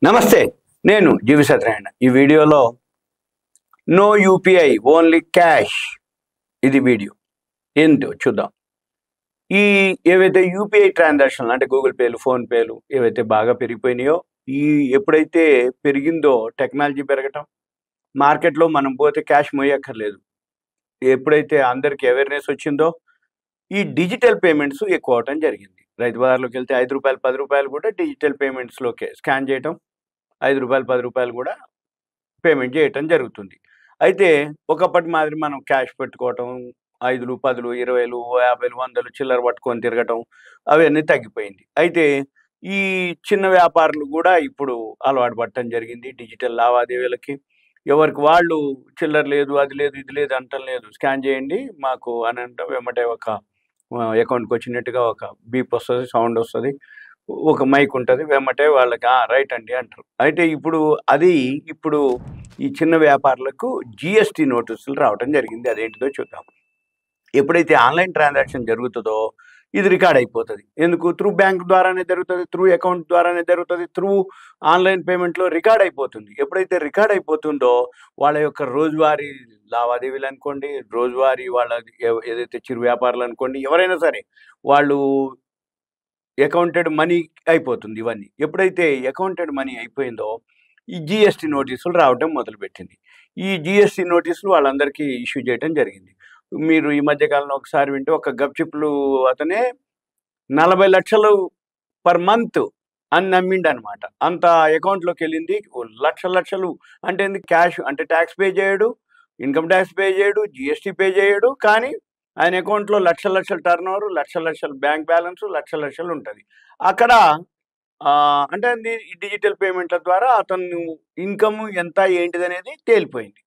నమస్తే. నేను జీవి సత్యనారాయణ. ఈ వీడియోలో నో యూపీఐ ఓన్లీ క్యాష్ ఇది వీడియో. ఏంటో చూద్దాం. ఈ ఏవైతే యూపీఐ ట్రాన్సాక్షన్లు అంటే గూగుల్ పేలు, ఫోన్ పేలు ఏవైతే బాగా పెరిగిపోయినాయో, ఈ ఎప్పుడైతే పెరిగిందో టెక్నాలజీ పెరగటం, మార్కెట్‌లో మనం పోతే క్యాష్ మోయక్కర్లేదు. ఎప్పుడైతే అందరికి అవేర్‌నెస్ వచ్చిందో, ఈ డిజిటల్ పేమెంట్స్ ఎక్కువ అవ్వటం జరిగింది. రైతు బజార్‌లోకెళ్తే రూ. 5, రూ. 10 కూడా డిజిటల్ పేమెంట్స్‌లోకే స్కాన్ చేయటం. రూ. 5, రూ. 10 కూడా పేమెంట్ చేయటం జరుగుతుంది. అయితే ఒకప్పటి మాదిరి మనం క్యాష్ పెట్టుకోవటం, 5, 10, 20, 50, 100 చిల్లర పట్టుకొని తిరగటం అవన్నీ తగ్గిపోయింది. అయితే ఈ చిన్న వ్యాపారులు గూడా ఇప్పుడు అలవాటు పడటం జరిగింది డిజిటల్ లావాదేవీలకి. ఎవరికి వాళ్ళు చిల్లర లేదు, అది లేదు, ఇది లేదు అంటం లేదు. స్కాన్ చేయండి మాకు అని అంటే వెంబటే ఒక అకౌంట్‌కొచ్చినట్టుగా ఒక బీప్ వస్తది, సౌండ్ వస్తది. ఒక మైక్ ఉంటది. వెమ్మటే వాళ్ళకి రైట్ అండి అంటారు. అయితే ఇప్పుడు ఈ చిన్న వ్యాపారులకు జీఎస్టీ నోటీసులు రావటం జరిగింది. అదేంటిదో చూద్దాం. ఎప్పుడైతే ఆన్‌లైన్ ట్రాన్సాక్షన్ జరుగుతదో ఇది రికార్డ్ అయిపోతది. ఎందుకు? త్రూ బ్యాంక్ ద్వారానే జరుగుతది. త్రూ అకౌంట్ ద్వారానే జరుగుతది. త్రూ ఆన్‌లైన్ పేమెంట్‌లో రికార్డ్ అయిపోతుంది. ఎప్పుడైతే రికార్డ్ అయిపోతుందో వాళ్ళ యొక్క రోజువారీ లావాదేవీలనుకోండి, రోజువారీ వాళ్ళ ఏదైతే చిరు వ్యాపారులనుకోండి, ఎవరైనా సరే వాళ్ళు అకౌంటెడ్ మనీ అయిపోతుంది ఇవన్నీ. ఎప్పుడైతే అకౌంటెడ్ మనీ అయిపోయిందో, ఈ జీఎస్టీ నోటీసులు రావటం మొదలుపెట్టింది. ఈ జీఎస్టీ నోటీసులు వాళ్ళందరికీ ఇష్యూ చేయటం జరిగింది. మీరు ఈ మధ్య కాలంలో ఒకసారి వింటే ఒక గప్‌చిప్‌లు అతనే 40,00,000 పర్ మంత్ అని నమ్మిండనమాట. అంత అకౌంట్‌లోకెళ్ళింది. లక్షలు అంటే ఏంది క్యాష్ అంటే టాక్స్ పే చేయడు, ఇన్‌కమ్ టాక్స్ పే చేయడు, జీఎస్టీ పే చేయడు. కానీ ఆయన అకౌంట్‌లో లక్షలు టర్నోవర్, లక్షలు బ్యాంక్ బ్యాలెన్స్, లక్షలు ఉంటది. అక్కడ అంటే అది డిజిటల్ పేమెంట్‌ల ద్వారా అతను ఇన్‌కమ్ ఎంత ఏంటిదనేది తేలిపోయింది.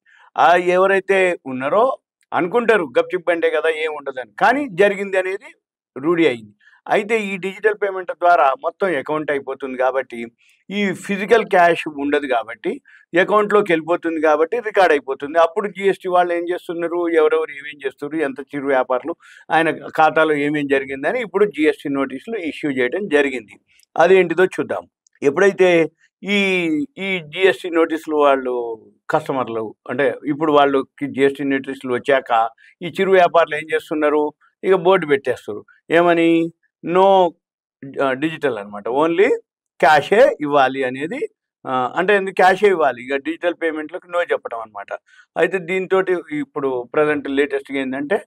ఎవరైతే ఉన్నారో అనుకుంటారు గప్‌చిప్ బండే కదా ఏముండదని. కానీ జరిగింది అనేది రూఢి అయింది. అయితే ఈ డిజిటల్ పేమెంట్‌ల ద్వారా మొత్తం అకౌంట్ అయిపోతుంది కాబట్టి, ఈ ఫిజికల్ క్యాష్ ఉండదు కాబట్టి, అకౌంట్‌లోకెళ్ళిపోతుంది కాబట్టి రికార్డ్ అయిపోతుంది. అప్పుడు జీఎస్టీ వాళ్ళు ఏం చేస్తున్నారు, ఎవరెవరు ఏమేం చేస్తుర్రు, ఎంత చిరు వ్యాపారులు, ఆయన ఖాతాలో ఏమేం జరిగిందని ఇప్పుడు జీఎస్టీ నోటీసులు ఇష్యూ చేయడం జరిగింది. అదేంటిదో చూద్దాం. ఎప్పుడైతే ఈ ఈ జీఎస్టీ నోటీసులు వాళ్ళు కస్టమర్లు అంటే ఇప్పుడు వాళ్ళకి జీఎస్టీ నోటీసులు వచ్చాక ఈ చిరు వ్యాపారులు ఏం చేస్తున్నారు, ఇక బోర్డు పెట్టేస్తుర్రు. ఏమని? నో డిజిటల్ అనమాట. ఓన్లీ క్యాషే ఇవ్వాలి అనేది అంటే క్యాషే ఇవ్వాలి. ఇక డిజిటల్ పేమెంట్‌లకి నో చెప్పడం అనమాట. అయితే దీనితోటి ఇప్పుడు ప్రెజెంట్ లేటెస్ట్‌గా ఏందంటే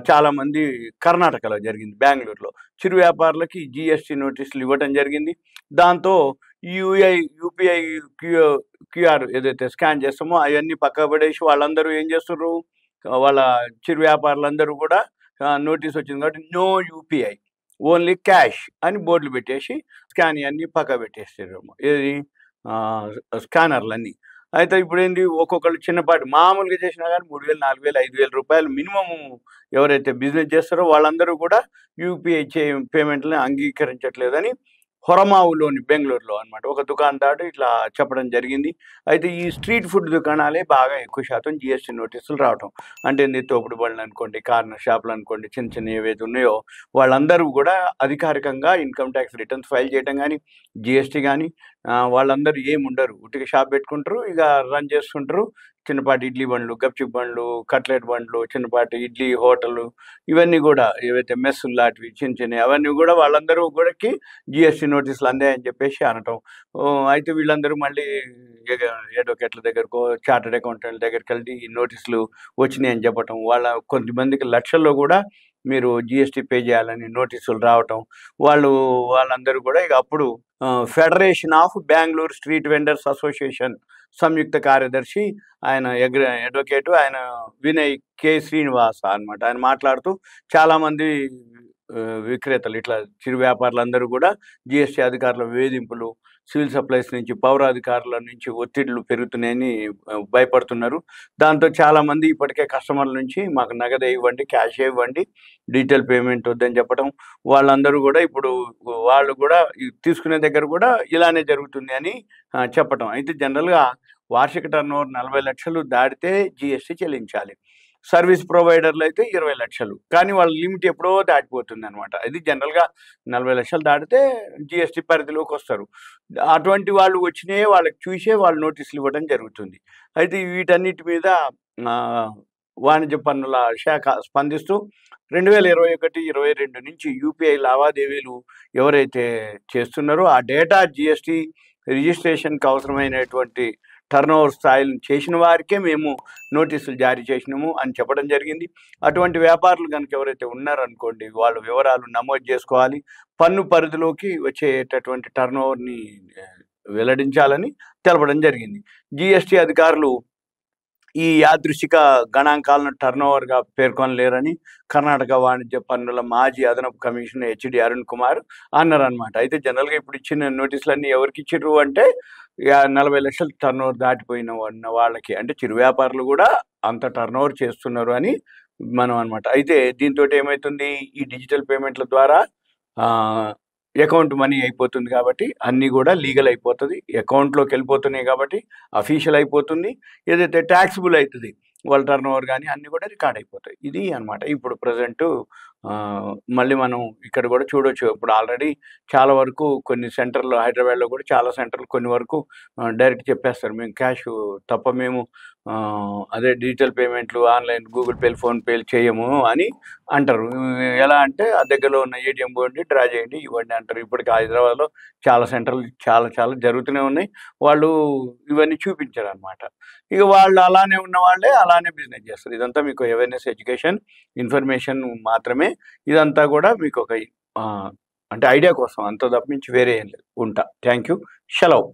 చాలామంది కర్ణాటకలో జరిగింది. బెంగుళూరులో చిరు వ్యాపారులకి జీఎస్టీ నోటీసులు ఇవ్వటం జరిగింది. దాంతో యూపీఐ క్యూఆర్ ఏదైతే స్కాన్ చేస్తామో అయన్నీ పక్కకు పడేసి వాళ్ళందరూ ఏం చేస్తుర్రు, వాళ్ళ చిరు వ్యాపారులందరూ కూడా నోటీస్ వచ్చింది కాబట్టి నో యూపీఐ ఓన్లీ క్యాష్ అని బోర్డులు పెట్టేసి స్కాన్ ఇయన్నీ పక్కకు పెట్టేసారేమో. ఏది స్కానర్‌లన్నీ. అయితే ఇప్పుడేంది ఒక్కొక్కళ్ళు చిన్నపాటి మామూలుగా చేసినా గానీ 3,000, 4,000, 5,000 మినిమము ఎవరైతే బిజినెస్ చేస్తారో వాళ్ళందరూ కూడా యూపీఐ పేమెంట్‌లని అంగీకరించట్లేదని హొరమావులోని బెంగుళూరులో అనమాట. ఒక దుకాణదారుడు ఇట్లా చెప్పడం జరిగింది. అయితే ఈ స్ట్రీట్ ఫుడ్ దుకాణాలే బాగా ఎక్కువ శాతం జీఎస్టీ నోటీసులు రావటం. అంటే ఏంది తోపుడు బండ్లనుకోండి, కార్నర్ షాపులనుకోండి, చిన్నవి ఏవైతే ఉన్నాయో వాళ్ళందరూ కూడా అధికారికంగా ఇన్‌కమ్ టాక్స్ రిటర్న్స్ ఫైల్ చేయటం గానీ, జీఎస్టీ గానీ వాళ్ళందరూ ఏముండరు. ఉట్టిగా షాప్ పెట్టుకుంటారు. ఇక రన్ చేసుకుంటారు. చిన్నపాటి ఇడ్లీ బండ్లు, గప్‌చిప్ బండ్లు, కట్లెట్ బండ్లు, చిన్నపాటి ఇడ్లీ హోటలు ఇవన్నీ గూడా ఏవైతే మెస్సుల్లాంటివి చిన్నయి అవన్నీ గూడా వాళ్ళందరూ గూడాకి జీఎస్టీ నోటీసులు అందాయని చెప్పేసి అనటం. అయితే వీళ్ళందరూ మళ్ళీ ఎగ అడ్వకేట్‌ల దగ్గరకో, చార్టర్డ్ అకౌంటెంట్‌ల దగ్గరికెళ్ళి ఈ నోటీసులు వచ్చినాయని చెప్పటం. కొంతమందికి లక్షల్లో గూడా మీరు జీఎస్టీ పే చేయాలని నోటీసులు రావటం. వాళ్ళందరూ గూడా ఇక అప్పుడు federation of Bengaluru street vendors association సంయుక్త కార్యదర్శి ఆయన అడ్వకేటు ఆయన వినయ్ కె. శ్రీనివాస అనమాట. ఆయన మాట్లాడుతూ చాలామంది విక్రేతలు ఇట్లా చిరు వ్యాపారులందరూ కూడా జీఎస్టీ అధికారుల వేధింపులు, సివిల్ సప్లైస్ నుంచి, పౌరాధికారుల నుంచి ఒత్తిడులు పెరుగుతున్నాయని భయపడుతున్నారు. దాంతో చాలామంది ఇప్పటికే కస్టమర్ల నుంచి మాకు నగదే ఇవ్వండి, క్యాషే ఇవ్వండి, డిజిటల్ పేమెంట్ వద్దని చెప్పడం. వాళ్ళందరూ కూడా ఇప్పుడు వాళ్ళు కూడా తీసుకునే దగ్గర కూడా ఇలానే జరుగుతుంది అని చెప్పటం. అయితే జనరల్‌గా వార్షిక టర్నోవర్ 40,00,000 దాటితే జీఎస్టీ చెల్లించాలి. సర్వీస్ ప్రొవైడర్లు అయితే 20 లక్షలు. కానీ వాళ్ళ లిమిట్ ఎప్పుడో దాటిపోతుంది అనమాట. ఇది జనరల్గా 40 లక్షలు దాటితే జిఎస్టీ పరిధిలోకి వస్తారు. అటువంటి వాళ్ళు వచ్చినాయే వాళ్ళకి చూసే వాళ్ళు నోటీసులు ఇవ్వడం జరుగుతుంది. అయితే వీటన్నిటి మీద వాణిజ్య పన్నుల శాఖ స్పందిస్తూ 2021, 22 నుంచి యూపీఐ లావాదేవీలు ఎవరైతే చేస్తున్నారో ఆ డేటా జిఎస్టీ రిజిస్ట్రేషన్కి అవసరమైనటువంటి టర్నోవర్ స్థాయిలను చేసిన వారికే మేము నోటీసులు జారీ చేసినాము అని చెప్పడం జరిగింది. అటువంటి వ్యాపారులు కనుక ఎవరైతే ఉన్నారనుకోండి, వాళ్ళ వివరాలు నమోదు చేసుకోవాలి, పన్ను పరిధిలోకి వచ్చేటటువంటి టర్నోవర్ని వెల్లడించాలని తెలపడం జరిగింది. జిఎస్టీ అధికారులు ఈ యాదృచ్ఛిక గణాంకాలను టర్నోవర్గా పేర్కొనలేరని కర్ణాటక వాణిజ్య పన్నుల మాజీ అదనపు కమిషనర్ హెచ్డి అరుణ్ కుమార్ అన్నారనమాట. అయితే జనరల్గా ఇప్పుడు ఇచ్చిన నోటీసులన్నీ ఎవరికి ఇచ్చిర్రు అంటే 40 లక్షలు టర్నోవర్ దాటిపోయిన వాళ్ళకి, అంటే చిరు వ్యాపారులు కూడా అంత టర్నోవర్ చేస్తున్నారు అని మనం అనమాట. అయితే దీంతో ఏమవుతుంది, ఈ డిజిటల్ పేమెంట్ల ద్వారా అకౌంట్ మనీ అయిపోతుంది కాబట్టి అన్నీ కూడా లీగల్ అయిపోతుంది, అకౌంట్లోకి వెళ్ళిపోతున్నాయి కాబట్టి అఫీషియల్ అయిపోతుంది, ఏదైతే ట్యాక్సిబుల్ అవుతుంది వాళ్ళ టర్నోవర్ కానీ అన్నీ కూడా రికార్డ్ అయిపోతాయి. ఇది అనమాట ఇప్పుడు ప్రజెంటు. మళ్ళీ మనం ఇక్కడ కూడా చూడొచ్చు, ఇప్పుడు ఆల్రెడీ చాలా వరకు కొన్ని సెంటర్లు హైదరాబాద్లో కూడా చాలా సెంటర్లు కొన్ని వరకు డైరెక్ట్ చెప్పేస్తారు, మేము క్యాష్ తప్ప మేము అదే డిజిటల్ పేమెంట్లు ఆన్లైన్ గూగుల్ పేలు ఫోన్పేలు చేయము అని అంటారు. ఎలా అంటే ఆ దగ్గరలో ఉన్న ఏటీఎం పోండి, డ్రా చేయండి, ఇవ్వండి అంటారు. ఇప్పటికి హైదరాబాద్లో చాలా సెంటర్లు చాలా జరుగుతూనే ఉన్నాయి. వాళ్ళు ఇవన్నీ చూపించారు అనమాట. ఇక వాళ్ళు అలానే ఉన్న వాళ్ళే అలానే బిజినెస్ చేస్తారు. ఇదంతా మీకు అవేర్నెస్, ఎడ్యుకేషన్, ఇన్ఫర్మేషన్ మాత్రమే. ఇదంతా కూడా మీకు ఒక అంటే ఐడియా కోసం, అంత తప్పించి వేరే ఏం లేదు. ఉంటా. Thank you. సెలవు.